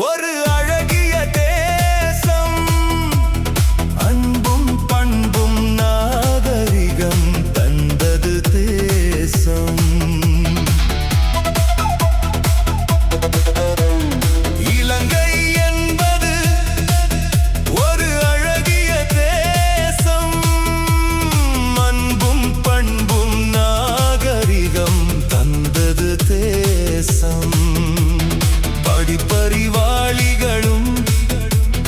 ஒரு அழகிய தேசம், அன்பும் பண்பும் நாகரிகம் தந்தது தேசம். இலங்கை என்பது ஒரு அழகிய தேசம், அன்பும் பண்பும் நாகரிகம் தந்தது தேசம். படிப்பறிவாளிகளும்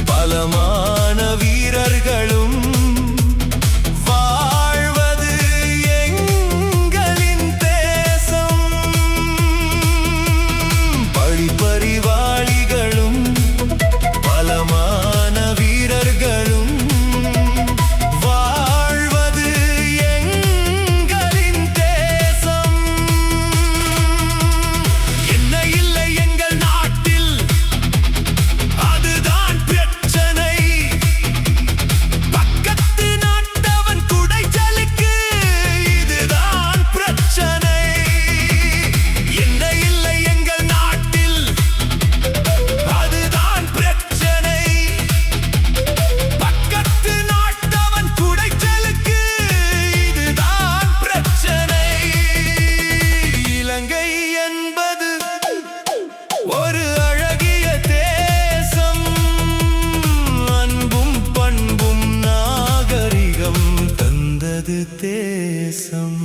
பலமான வீரர்களும் வாழ்வது எங்களின் தேசம். படிப்பறிவாளிகளும் பலமான வீரர்களும் வாழ்வது எங்களின் தேசம். என்ன இல்லை எங்கள் நாட்டில், அதுதான் பிரச்சனை. பக்கத்து நாட்டவன் குடைச்சலுக்கு இதுதான் பிரச்சனை. என்ன இல்லை எங்கள் நாட்டில், அதுதான் பிரச்சனை. பக்கத்து நாட்டவன் குடைச்சலுக்கு இதுதான் பிரச்சனை. இலங்கை என்பது ஒரு அழகிய தேசம், அன்பும் பண்பும் நாகரிகம் தந்தது தேசம்.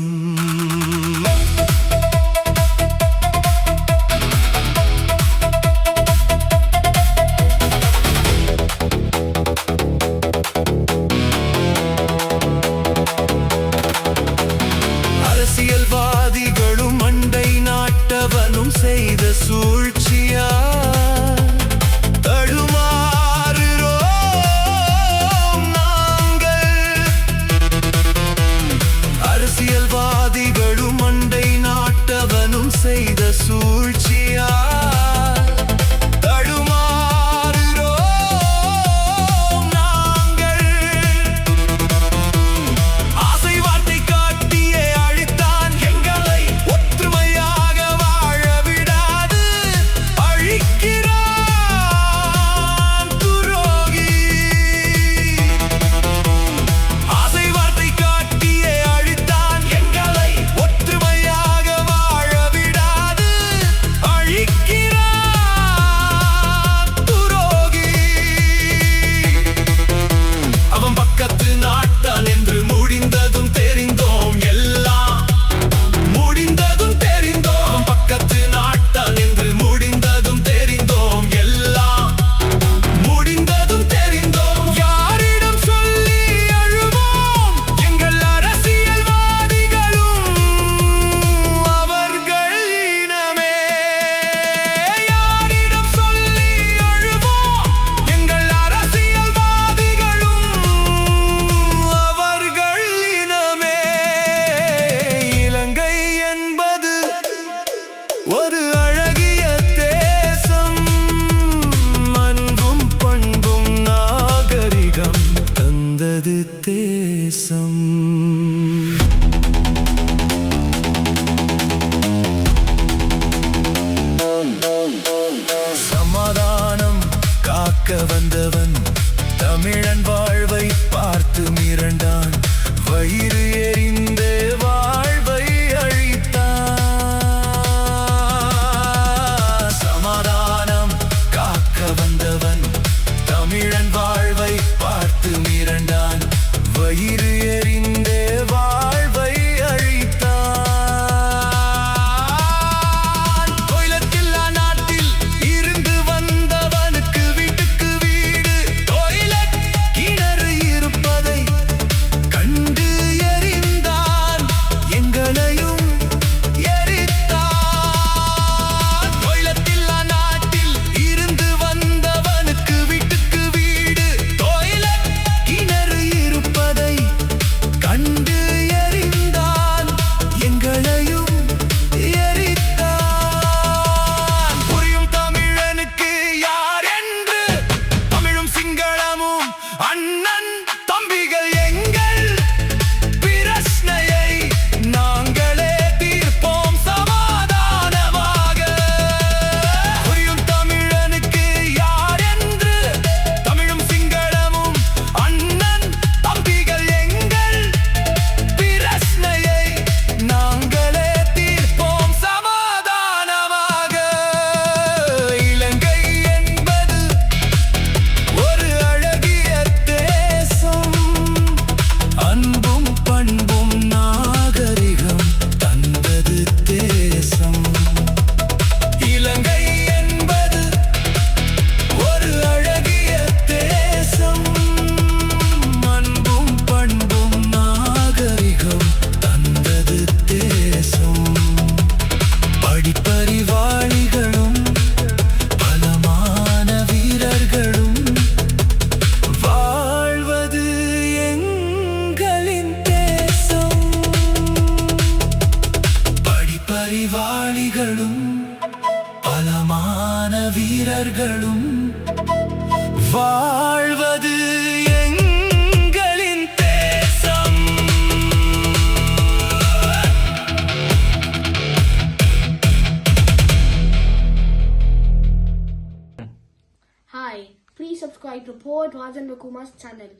அரசியல்வாதிகளும் அண்டை நாட்டவனும் செய்த சூழ்ச்சியா தடுமாறுறோம் நாங்கள். அரசியல்வாதிகளும் அண்டை நாட்டவனும் செய்த சூழ்ச்சியா தடுமாறுறோம் நாங்கள். ஆசை வார்த்தை காட்டியே அழித்தான் எங்களை, ஒற்றுமையாக வாழ விடாது அழிக்கிறான் துரோகி. ஆசை வார்த்தை காட்டியே அழித்தான் எங்களை, ஒற்றுமையாக வாழ விடாது அழிக்கிறான் துரோகி. அவன் பக்கத்து நாட்டான் என்று முடிந்ததும் தெரிந்தோம் எல்லாம், முடிந்ததும் தெரிந்தோம். அவன் பக்கத்து நாட்டான் என்று முடிந்ததும் தெரிந்தோம் எல்லாம், முடிந்ததும் தெரிந்தோம். யாரிடம் சொல்லி அழுவோம் எங்கள் அரசியல்வாதிகளும் அவர்கள் இனமே. யாரிடம் சொல்லி அழுவோம் எங்கள் அரசியல்வாதிகளும் அவர்கள் இனமே. இலங்கை என்பது ஒரு அழகிய தேசம், அன்பும் பண்பும் நாகரிகம் தந்தது தேசம். சமாதானம் காக்க வந்தவன் தமிழன் வாழ்வை பார்த்து மிரண்டான். வயிறு எறிந்த வாழ்வை அழித்தான். சமாதானம் காக்க வந்தவன் தமிழன் வாழ்வை பார்த்து மிரண்டான். வயிறு எறிந்த வாழ்வை அழித்தான். தொழிலத்தில்லா நாட்டில் இருந்து வந்தவனுக்கு வீட்டுக்கு வீடு டொய்லெட் கிணறு இருப்பதை கண்டு எறி வாழ்வது எங்களின் தேசம். Hi, please subscribe to Poet Rajan Kumar's channel.